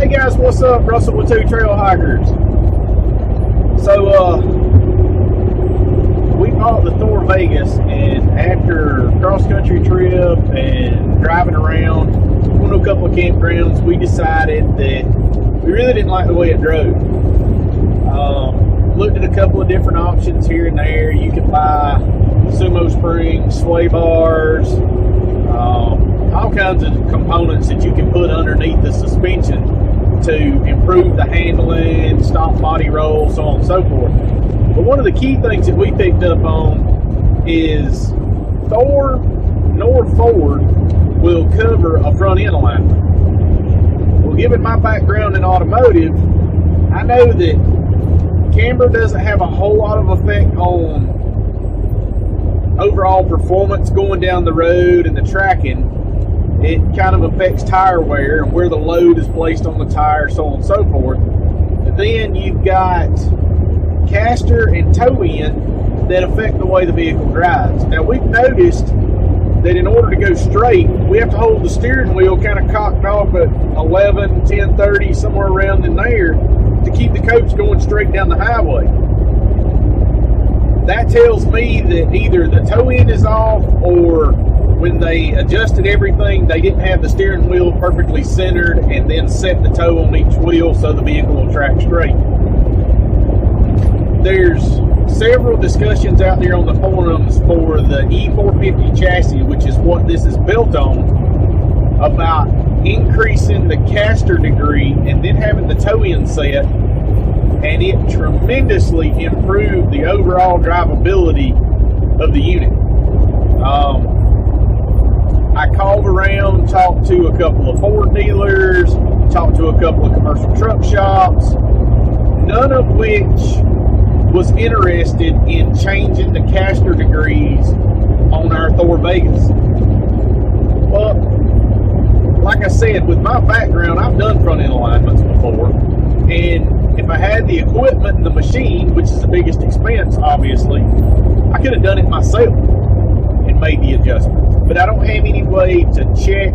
Hey guys, what's up? Russell with 2 Trail Hikers. So, we bought the Thor Vegas, and after a cross-country trip and driving around, going to a couple of campgrounds, we decided that we really didn't like the way it drove. Looked at a couple of different options here and there. You can buy sumo springs, sway bars, all kinds of components that you can put underneath the suspension to improve the handling, stop body roll, so on and so forth. But one of the key things that we picked up on is Thor nor Ford will cover a front end alignment. Well, given my background in automotive, I know that camber doesn't have a whole lot of effect on overall performance going down the road and the tracking. It kind of affects tire wear and where the load is placed on the tire, so on and so forth. But then you've got caster and toe end that affect the way the vehicle drives. Now, we've noticed that in order to go straight, we have to hold the steering wheel kind of cocked off at 11, 10, 30, somewhere around in there to keep the coach going straight down the highway. That tells me that either the toe end is off, or when they adjusted everything, they didn't have the steering wheel perfectly centered and then set the toe on each wheel so the vehicle will track straight. There's several discussions out there on the forums for the E450 chassis, which is what this is built on, about increasing the caster degree and then having the toe end set, and it tremendously improved the overall drivability of the unit. I called around, talked to a couple of Ford dealers, talked to a couple of commercial truck shops, none of which was interested in changing the caster degrees on our Thor Vegas. Well, like I said, with my background, I've done front end alignments before, and if I had the equipment and the machine, which is the biggest expense, obviously, I could have done it myself and made the adjustments. But I don't have any way to check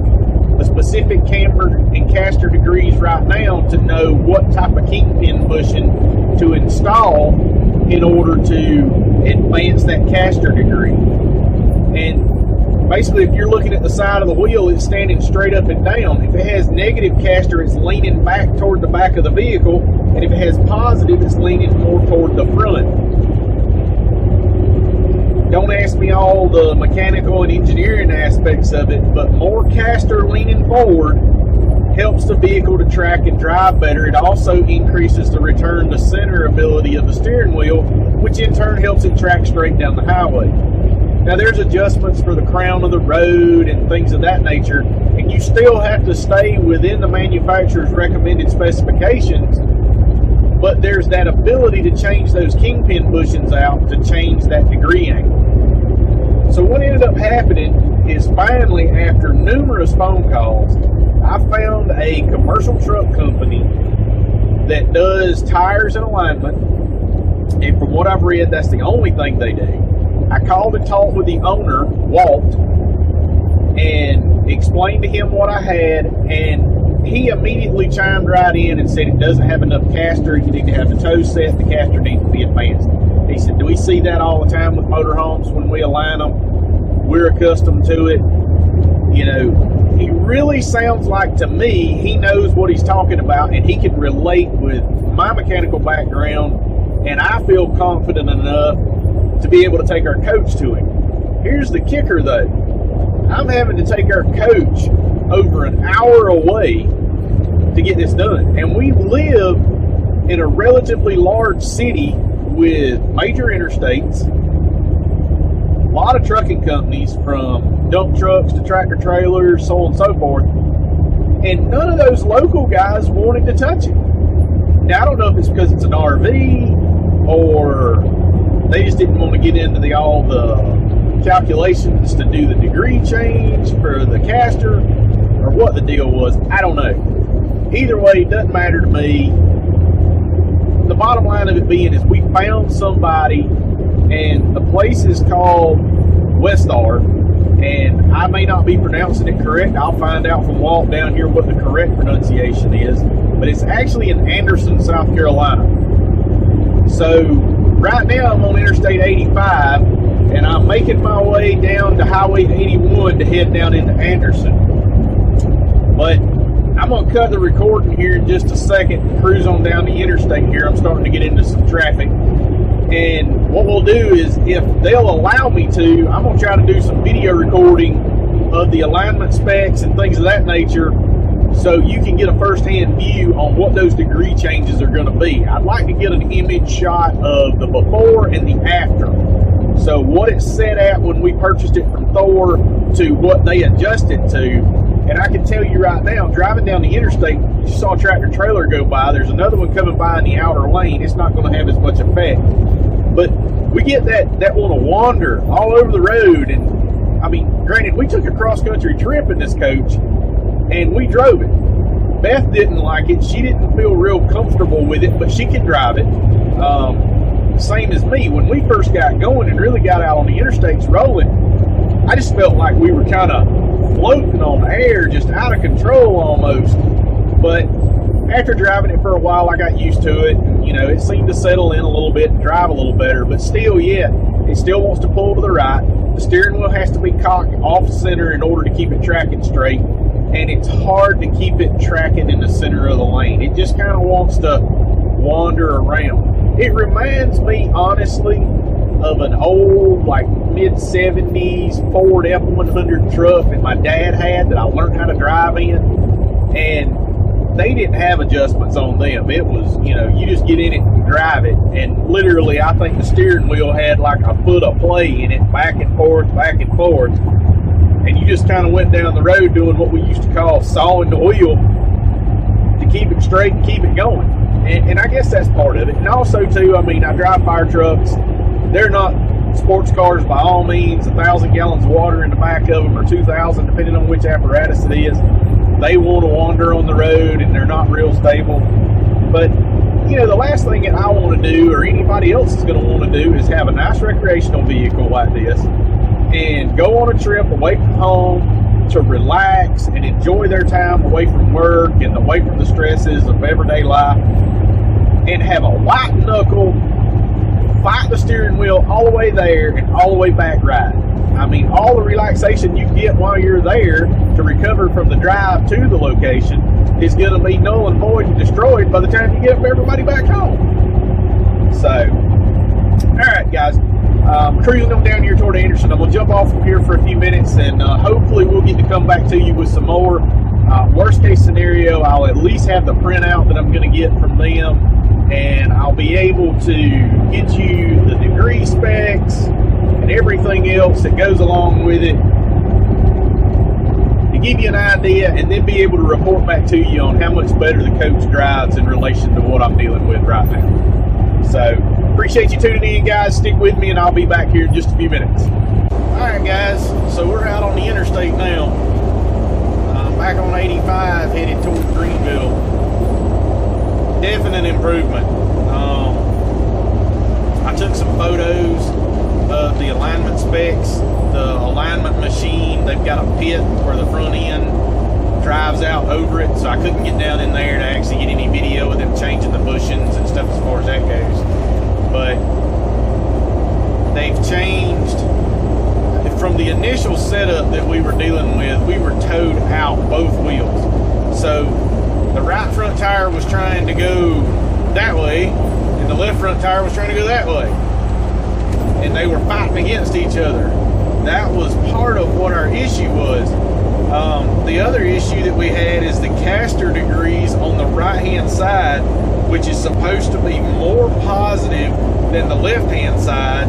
the specific camber and caster degrees right now to know what type of kingpin bushing to install in order to advance that caster degree. And basically, if you're looking at the side of the wheel, it's standing straight up and down. If it has negative caster, it's leaning back toward the back of the vehicle. And if it has positive, it's leaning more toward the front. Don't ask me all the mechanical and engineering aspects of it, but more caster leaning forward helps the vehicle to track and drive better. It also increases the return to center ability of the steering wheel, which in turn helps it track straight down the highway. Now, there's adjustments for the crown of the road and things of that nature, and you still have to stay within the manufacturer's recommended specifications, but there's that ability to change those kingpin bushings out to change that degree angle. So what ended up happening is, finally, after numerous phone calls, I found a commercial truck company that does tires and alignment, and from what I've read, that's the only thing they do. I called and talked with the owner, Walt, and explained to him what I had, and he immediately chimed right in and said it doesn't have enough caster. You need to have the toe set. The caster needs to be advanced. He said, do we see that all the time with motorhomes when we align them? We're accustomed to it. You know, he really sounds like, to me, he knows what he's talking about, and he can relate with my mechanical background, and I feel confident enough to be able to take our coach to him. Here's the kicker, though. I'm having to take our coach over an hour away to get this done. And we live in a relatively large city with major interstates, a lot of trucking companies, from dump trucks to tractor trailers, so on and so forth. And none of those local guys wanted to touch it. Now, I don't know if it's because it's an RV or they just didn't want to get into all the calculations to do the degree change for the caster, or what the deal was. I don't know. Either way, it doesn't matter to me. The bottom line of it being is we found somebody, and the place is called Westar, and I may not be pronouncing it correct. I'll find out from Walt down here what the correct pronunciation is. but it's actually in Anderson, South Carolina. So right now I'm on Interstate 85, and I'm making my way down to Highway 81 to head down into Anderson. But I'm going to cut the recording here in just a second, cruise on down the interstate here. I'm starting to get into some traffic. And what we'll do is, if they'll allow me to, I'm going to try to do some video recording of the alignment specs and things of that nature, so you can get a first-hand view on what those degree changes are going to be. I'd like to get an image shot of the before and the after. So what it's set at when we purchased it from Thor to what they adjusted to. And I can tell you right now, driving down the interstate, you saw a tractor trailer go by. There's another one coming by in the outer lane. It's not going to have as much effect. But we get that want to wander all over the road. And I mean, granted, we took a cross-country trip in this coach, and we drove it. Beth didn't like it. She didn't feel real comfortable with it, but she could drive it. Same as me. When we first got going and really got out on the interstates rolling, I just felt like we were kind of floating on air, just out of control almost. But after driving it for a while, I got used to it. You know, it seemed to settle in a little bit and drive a little better. But still, yeah, it still wants to pull to the right. The steering wheel has to be cocked off center in order to keep it tracking straight. And it's hard to keep it tracking in the center of the lane. It just kind of wants to wander around. It reminds me, honestly, of an old, like, mid-70s Ford F-100 truck that my dad had that I learned how to drive in. And they didn't have adjustments on them. It was, you know, you just get in it and drive it. And literally, I think the steering wheel had like a foot of play in it, back and forth, back and forth. And you just kind of went down the road doing what we used to call sawing the wheel to keep it straight and keep it going. And I guess that's part of it. And also, too, I mean, I drive fire trucks. They're not sports cars by all means. 1,000 gallons of water in the back of them, or 2,000, depending on which apparatus it is. They want to wander on the road, and they're not real stable. But, you know, the last thing that I want to do, or anybody else is going to want to do, is have a nice recreational vehicle like this and go on a trip away from home to relax and enjoy their time away from work and away from the stresses of everyday life, and have a white knuckle, fight the steering wheel all the way there and all the way back ride. I mean, all the relaxation you get while you're there to recover from the drive to the location is going to be null and void and destroyed by the time you get everybody back home. So, all right, guys. Cruising on down here toward Anderson. I'm going to jump off from here for a few minutes, and hopefully we'll get to come back to you with some more. Worst case scenario, I'll at least have the printout that I'm going to get from them, and I'll be able to get you the degree specs and everything else that goes along with it to give you an idea, and then be able to report back to you on how much better the coach drives in relation to what I'm dealing with right now. So, appreciate you tuning in, guys. Stick with me, and I'll be back here in just a few minutes. Alright, guys, so we're out on the interstate now. Back on 85, headed towards Greenville. Definite improvement. I took some photos of the alignment specs, the alignment machine. They've got a pit where the front end drives out over it, so I couldn't get down in there to actually get any video of them changing the bushings and stuff as far as that goes. But they've changed. From the initial setup that we were dealing with, we were towed out both wheels. So the right front tire was trying to go that way, and the left front tire was trying to go that way. And they were fighting against each other. That was part of what our issue was. The other issue that we had is the caster degrees on the right-hand side, which is supposed to be more positive than the left-hand side,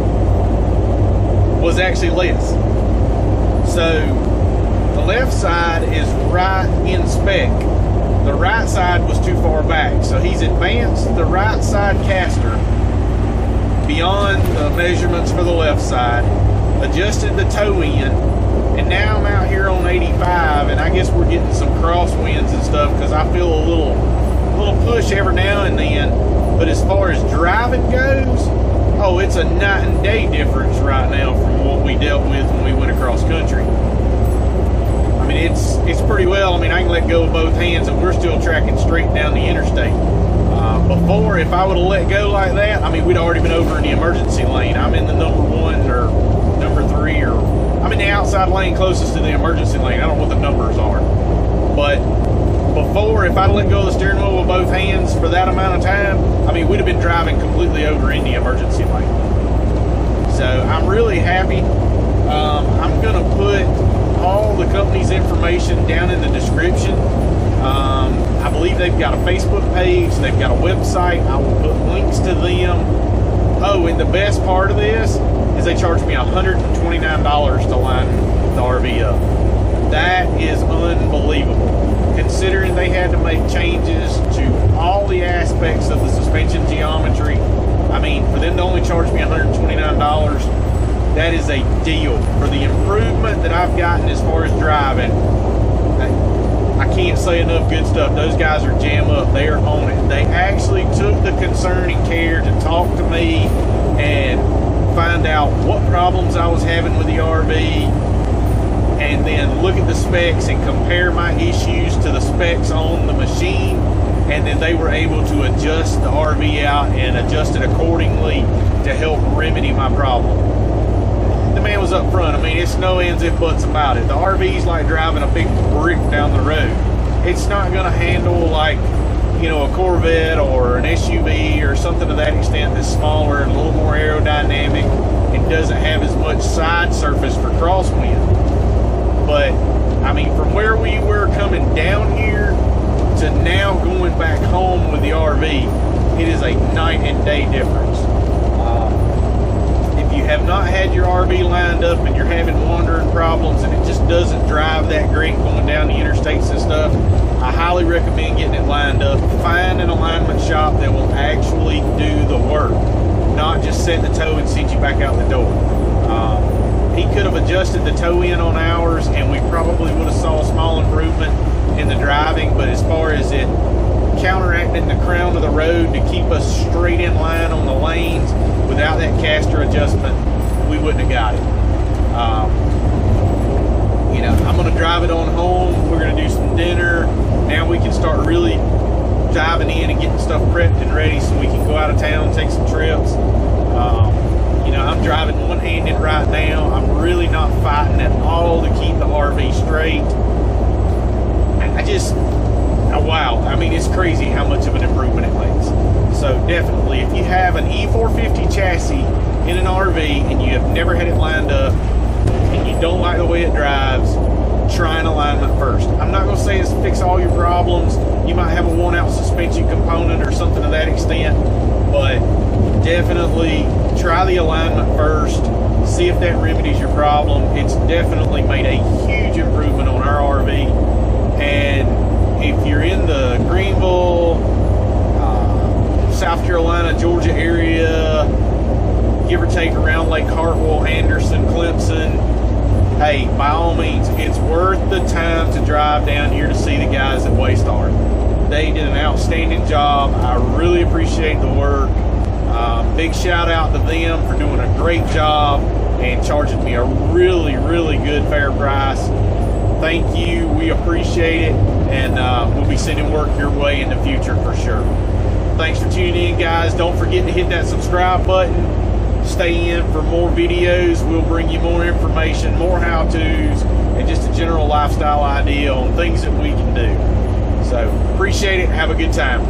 was actually less. So the left side is right in spec. The right side was too far back. So he's advanced the right side caster beyond the measurements for the left side, adjusted the toe end, and now I'm out here on 85, and I guess we're getting some crosswinds and stuff because I feel a little push every now and then. But as far as driving goes, oh, it's a night and day difference right now from what we dealt with when we went across country. I mean, it's pretty well. I mean, I can let go of both hands, and we're still tracking straight down the interstate. Before, if I would have let go like that, I mean, we'd already been over in the emergency lane. I'm in the number 1 or number 3, or I'm in the outside lane closest to the emergency lane. I don't know what the numbers are. But before, if I'd let go of the steering wheel with both hands for that amount of time, I mean, we'd have been driving completely over in the emergency lane. So I'm really happy. I'm going to put all the company's information down in the description. I believe they've got a Facebook page, they've got a website. I will put links to them. Oh, and the best part of this is they charge me $129 to line the RV up. That is unbelievable, considering they had to make changes to all the aspects of the suspension geometry. I mean, for them to only charge me $129, that is a deal. For the improvement that I've gotten as far as driving, I can't say enough good stuff. Those guys are jam up. They are on it. They actually took the concern and care to talk to me and find out what problems I was having with the RV, and then look at the specs and compare my issues to the specs on the machine, and then they were able to adjust the RV out and adjust it accordingly to help remedy my problem. The man was up front. I mean, it's no ands if buts about it. The RV's like driving a big brick down the road. It's not going to handle like, you know, a Corvette or an SUV or something to that extent that's smaller and a little more aerodynamic and doesn't have as much side surface for crosswind. But, I mean, from where we were coming down here to now going back home with the RV, it is a night and day difference. If you have not had your RV lined up and you're having wandering problems and it just doesn't drive that great going down the interstates and stuff, I highly recommend getting it lined up. Find an alignment shop that will actually do the work, not just set the toe and send you back out the door. He could have adjusted the toe in on ours and we probably would have saw a small improvement in the driving, but as far as it counteracting the crown of the road to keep us straight in line on the lanes, without that caster adjustment, we wouldn't have got it. You know, I'm going to drive it on home. We're going to do some dinner. Now we can start really diving in and getting stuff prepped and ready so we can go out of town, take some trips. You know, I'm driving one-handed right now. I'm really not fighting at all to keep the RV straight. I just, wow. I mean, it's crazy how much of an improvement it makes. So definitely, if you have an E450 chassis in an RV and you have never had it lined up and you don't like the way it drives, try an alignment first. I'm not going to say it's fix all your problems. You might have a worn-out suspension component or something to that extent, but definitely try the alignment first. See if that remedies your problem. It's definitely made a huge improvement on our RV. And if you're in the Greenville, South Carolina, Georgia area, give or take around Lake Hartwell, Anderson, Clemson, hey, by all means, it's worth the time to drive down here to see the guys at Westar. They did an outstanding job. I really appreciate the work. Big shout out to them for doing a great job and charging me a really, really good fair price. Thank you. We appreciate it, and we'll be sending work your way in the future for sure. Thanks for tuning in, guys. Don't forget to hit that subscribe button. Stay in for more videos. We'll bring you more information, more how-tos, and just a general lifestyle idea on things that we can do. So, appreciate it. Have a good time.